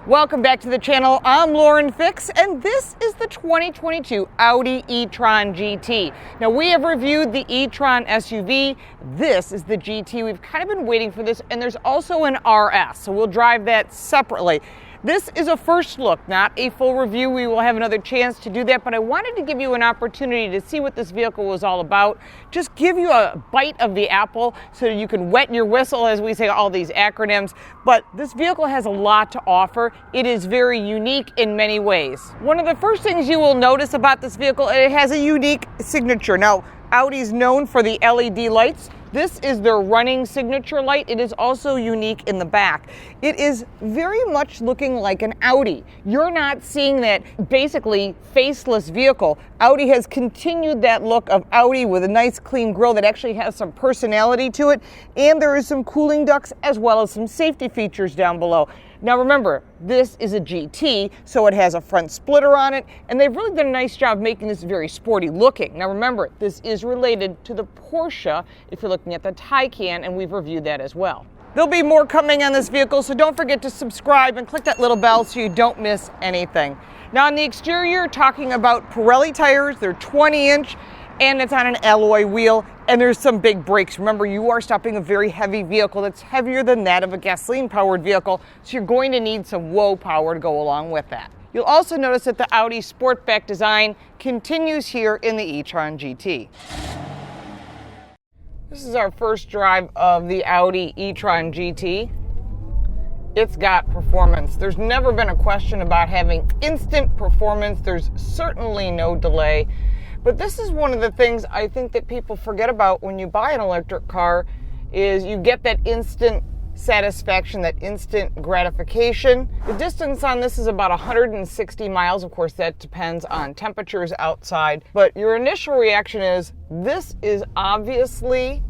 Welcome back to the channel. I'm Lauren Fix, and this is the 2022 Audi e-Tron GT. Now, we have reviewed the e-Tron SUV. This is the GT. We've kind of been waiting for this, and there's also an RS, so we'll drive that separately. This is a first look, not a full review. We will have another chance to do that, but I wanted to give you an opportunity to see what this vehicle was all about. Just give you a bite of the apple so you can wet your whistle, as we say, all these acronyms. But this vehicle has a lot to offer. It is very unique in many ways. One of the first things you will notice about this vehicle, it has a unique signature. Now, Audi's known for the LED lights. This is their running signature light. It is also unique in the back. It is very much looking like an Audi. You're not seeing that basically faceless vehicle. Audi has continued that look of Audi with a nice clean grille that actually has some personality to it, and there is some cooling ducts as well as some safety features down below. Now remember, this is a GT, so it has a front splitter on it, and they've really done a nice job making this very sporty looking. Now remember, this is related to the Porsche if you're looking at the Taycan, and we've reviewed that as well. There'll be more coming on this vehicle, so don't forget to subscribe and click that little bell so you don't miss anything. Now on the exterior, talking about Pirelli tires, they're 20-inch, and it's on an alloy wheel, and there's some big brakes. Remember, you are stopping a very heavy vehicle that's heavier than that of a gasoline-powered vehicle, so you're going to need some whoa power to go along with that. You'll also notice that the Audi Sportback design continues here in the e-Tron GT. This is our first drive of the Audi e-Tron GT. It's got performance. There's never been a question about having instant performance. There's certainly no delay. But this is one of the things I think that people forget about when you buy an electric car is you get that instant satisfaction, that instant gratification. The distance on this is about 160 miles. Of course, that depends on temperatures outside. But your initial reaction is, this is obviously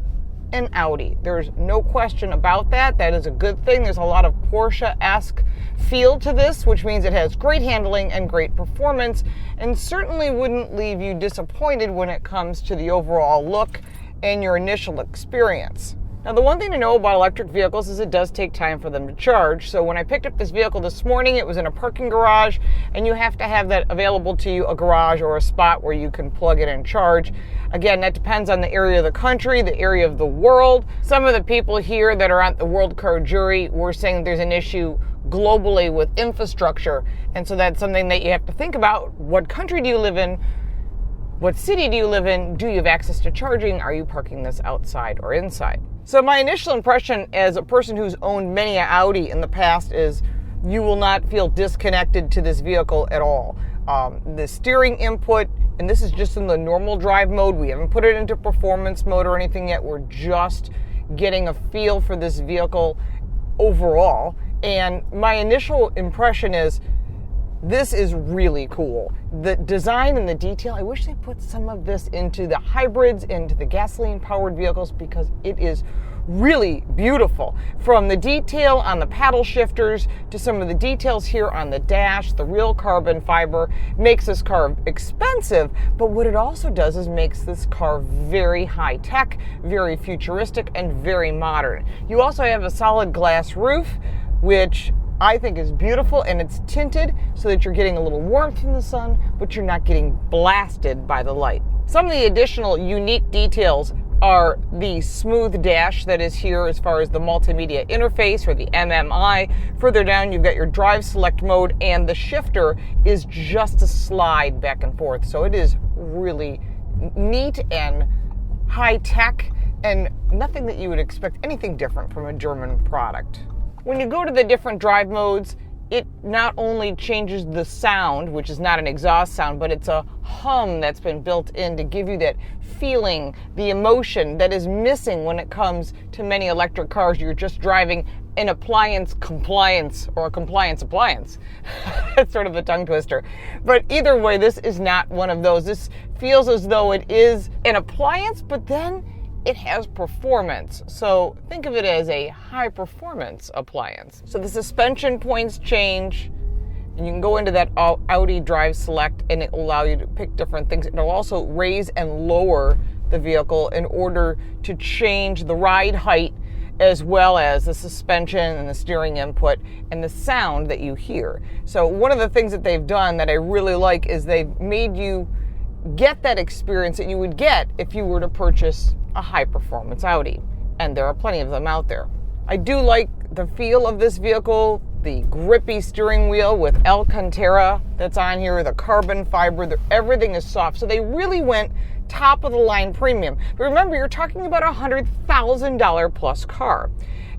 an Audi. There's no question about that. That is a good thing. There's a lot of Porsche-esque feel to this, which means it has great handling and great performance, and certainly wouldn't leave you disappointed when it comes to the overall look and your initial experience. Now, the one thing to know about electric vehicles is it does take time for them to charge. So when I picked up this vehicle this morning, it was in a parking garage, and you have to have that available to you, a garage or a spot where you can plug it and charge. Again, that depends on the area of the country, the area of the world. Some of the people here that are on the World Car Jury were saying that there's an issue globally with infrastructure. And so that's something that you have to think about. What country do you live in? What city do you live in? Do you have access to charging? Are you parking this outside or inside? So my initial impression as a person who's owned many an Audi in the past is you will not feel disconnected to this vehicle at all. The steering input, and this is just in the normal drive mode. We haven't put it into performance mode or anything yet. We're just getting a feel for this vehicle overall. And my initial impression is this is really cool. The design and the detail, I wish they put some of this into the hybrids, into the gasoline-powered vehicles, because it is really beautiful. From the detail on the paddle shifters to some of the details here on the dash, the real carbon fiber makes this car expensive, but what it also does is makes this car very high-tech, very futuristic, and very modern. You also have a solid glass roof, which I think is beautiful, and it's tinted so that you're getting a little warmth from the sun, but you're not getting blasted by the light. Some of the additional unique details are the smooth dash that is here as far as the multimedia interface, or the MMI. Further down, you've got your drive select mode, and the shifter is just a slide back and forth. So it is really neat and high tech, and nothing that you would expect anything different from a German product. When you go to the different drive modes, it not only changes the sound, which is not an exhaust sound, but it's a hum that's been built in to give you that feeling, the emotion that is missing when it comes to many electric cars. You're just driving an appliance compliance, or a compliance appliance. It's sort of a tongue twister. But either way, this is not one of those. This feels as though it is an appliance, but then it has performance. So think of it as a high performance appliance. So the suspension points change, and you can go into that Audi Drive Select, and it will allow you to pick different things. It'll also raise and lower the vehicle in order to change the ride height as well as the suspension and the steering input and the sound that you hear. So one of the things that they've done that I really like is they've made you get that experience that you would get if you were to purchase a high-performance Audi. And there are plenty of them out there. I do like the feel of this vehicle, the grippy steering wheel with Alcantara that's on here, the carbon fiber, everything is soft. So they really went top of the line premium. But remember, you're talking about a $100,000 plus car.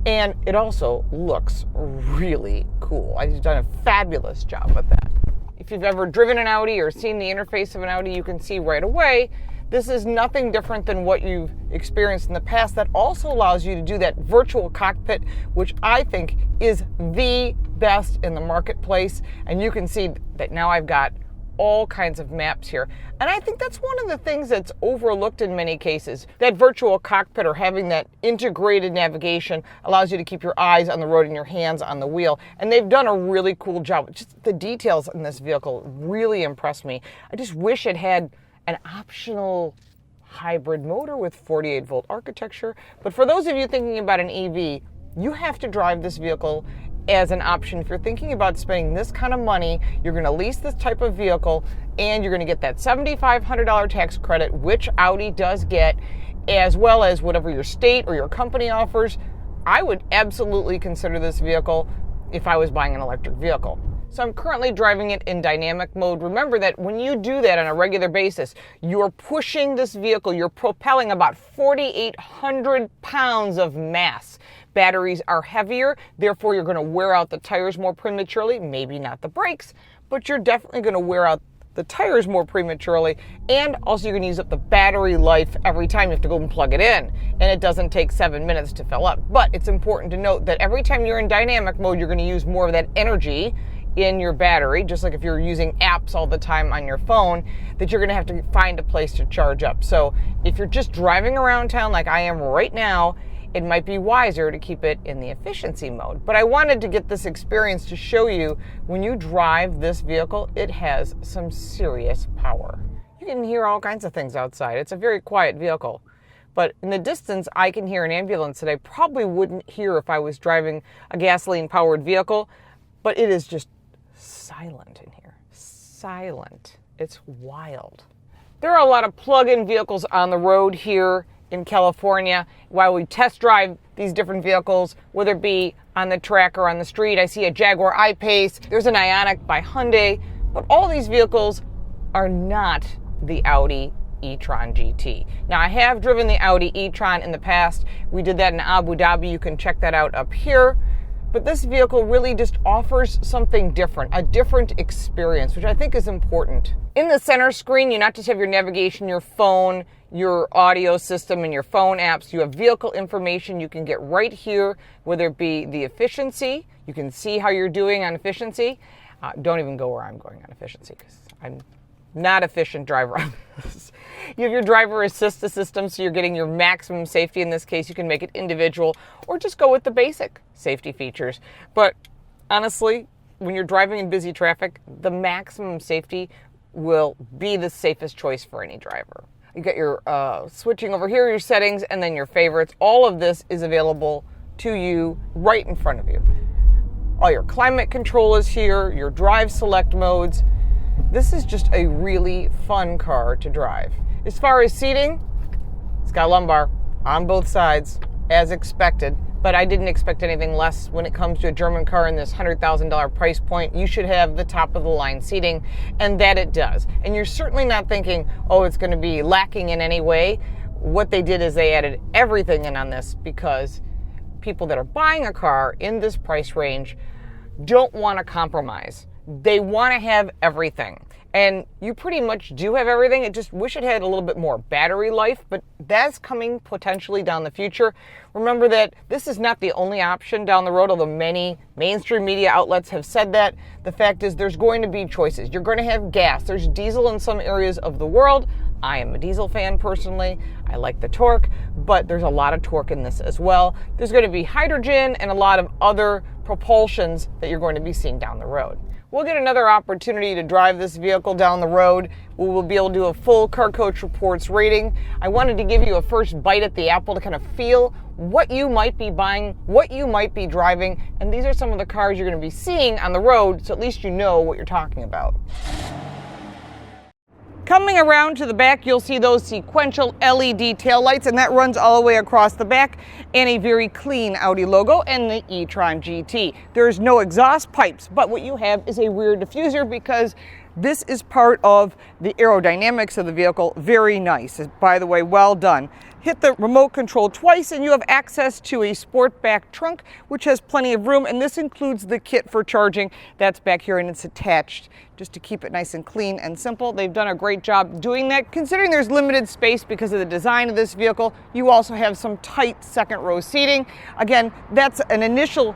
And it also looks really cool. I've done a fabulous job with that. If you've ever driven an Audi or seen the interface of an Audi, you can see right away this is nothing different than what you've experienced in the past. That also allows you to do that virtual cockpit, which I think is the best in the marketplace. And you can see that now I've got all kinds of maps here. And I think that's one of the things that's overlooked in many cases. That virtual cockpit, or having that integrated navigation, allows you to keep your eyes on the road and your hands on the wheel. And they've done a really cool job. Just the details in this vehicle really impress me. I just wish it had an optional hybrid motor with 48 volt architecture. But for those of you thinking about an EV, you have to drive this vehicle as an option. If you're thinking about spending this kind of money, you're going to lease this type of vehicle, and you're going to get that $7,500 tax credit, which Audi does get, as well as whatever your state or your company offers. I would absolutely consider this vehicle if I was buying an electric vehicle. So I'm currently driving it in dynamic mode. Remember that when you do that on a regular basis, you're pushing this vehicle, you're propelling about 4,800 pounds of mass. Batteries are heavier, therefore you're going to wear out the tires more prematurely, maybe not the brakes, but you're definitely going to wear out the tires more prematurely, and also you're going to use up the battery life every time you have to go and plug it in, and it doesn't take 7 minutes to fill up. But it's important to note that every time you're in dynamic mode, you're going to use more of that energy in your battery, just like if you're using apps all the time on your phone, that you're going to have to find a place to charge up. So if you're just driving around town like I am right now, it might be wiser to keep it in the efficiency mode. But I wanted to get this experience to show you when you drive this vehicle, it has some serious power. You can hear all kinds of things outside. It's a very quiet vehicle. But in the distance, I can hear an ambulance that I probably wouldn't hear if I was driving a gasoline-powered vehicle. But it is just silent in here. Silent. It's wild. There are a lot of plug-in vehicles on the road here in California. While we test drive these different vehicles, whether it be on the track or on the street, I see a Jaguar I-Pace, there's an Ioniq by Hyundai, but all these vehicles are not the Audi e-Tron GT. Now, I have driven the Audi e-Tron in the past. We did that in Abu Dhabi. You can check that out up here. But this vehicle really just offers something different, a different experience, which I think is important. In the center screen, you not just have your navigation, your phone, your audio system, and your phone apps. You have vehicle information you can get right here, whether it be the efficiency. You can see how you're doing on efficiency. Don't even go where I'm going on efficiency, because I'm not efficient driver on this. You have your driver assist system, so you're getting your maximum safety. In this case, you can make it individual or just go with the basic safety features. But honestly, when you're driving in busy traffic, the maximum safety will be the safest choice for any driver. You got your switching over here, your settings, and then your favorites. All of this is available to you right in front of you. All your climate control is here, your drive select modes. This is just a really fun car to drive. As far as seating, it's got lumbar on both sides, as expected, but I didn't expect anything less when it comes to a German car in this $100,000 price point. You should have the top of the line seating, and that it does. And you're certainly not thinking, oh, it's going to be lacking in any way. What they did is they added everything in on this, because people that are buying a car in this price range don't want to compromise. They want to have everything. And you pretty much do have everything. I just wish it had a little bit more battery life, but that's coming potentially down the future. Remember that this is not the only option down the road, although many mainstream media outlets have said that. The fact is there's going to be choices. You're going to have gas. There's diesel in some areas of the world. I am a diesel fan personally. I like the torque, but there's a lot of torque in this as well. There's going to be hydrogen and a lot of other propulsions that you're going to be seeing down the road. we'll get another opportunity to drive this vehicle down the road. We will be able to do a full Car Coach Reports rating. I wanted to give you a first bite at the apple to kind of feel what you might be buying, what you might be driving, and these are some of the cars you're going to be seeing on the road, so at least you know what you're talking about. Coming around to the back, you'll see those sequential LED taillights, and that runs all the way across the back, and a very clean Audi logo and the e-Tron GT. There's no exhaust pipes, but what you have is a rear diffuser because this is part of the aerodynamics of the vehicle. Very nice. By the way, well done. Hit the remote control twice and you have access to a sport back trunk, which has plenty of room, and this includes the kit for charging. That's back here and it's attached just to keep it nice and clean and simple. They've done a great job doing that. Considering there's limited space because of the design of this vehicle, you also have some tight second row seating. Again, that's an initial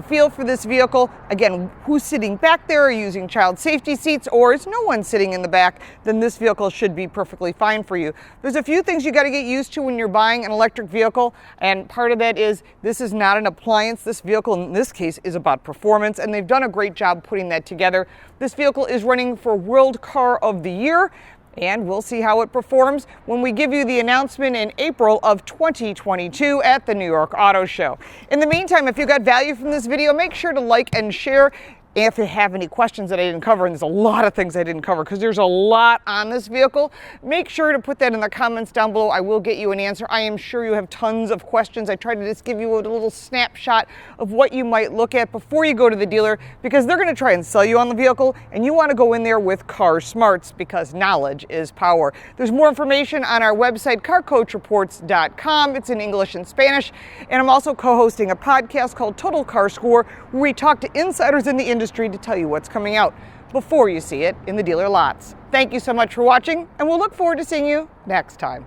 feel for this vehicle. Again, who's sitting back there, using child safety seats, or is no one sitting in the back, then this vehicle should be perfectly fine for you. There's a few things you got to get used to when you're buying an electric vehicle, and part of that is this is not an appliance. This vehicle in this case is about performance, and they've done a great job putting that together. This vehicle is running for World Car of the Year, and we'll see how it performs when we give you the announcement in April of 2022 at the New York Auto Show. In the meantime, if you got value from this video, make sure to like and share. If you have any questions that I didn't cover, and there's a lot of things I didn't cover because there's a lot on this vehicle, make sure to put that in the comments down below. I will get you an answer. I am sure you have tons of questions. I tried to just give you a little snapshot of what you might look at before you go to the dealer, because they're going to try and sell you on the vehicle, and you want to go in there with car smarts because knowledge is power. There's more information on our website, carcoachreports.com. It's in English and Spanish, and I'm also co-hosting a podcast called Total Car Score, where we talk to insiders in the industry to tell you what's coming out before you see it in the dealer lots. Thank you so much for watching, and we'll look forward to seeing you next time.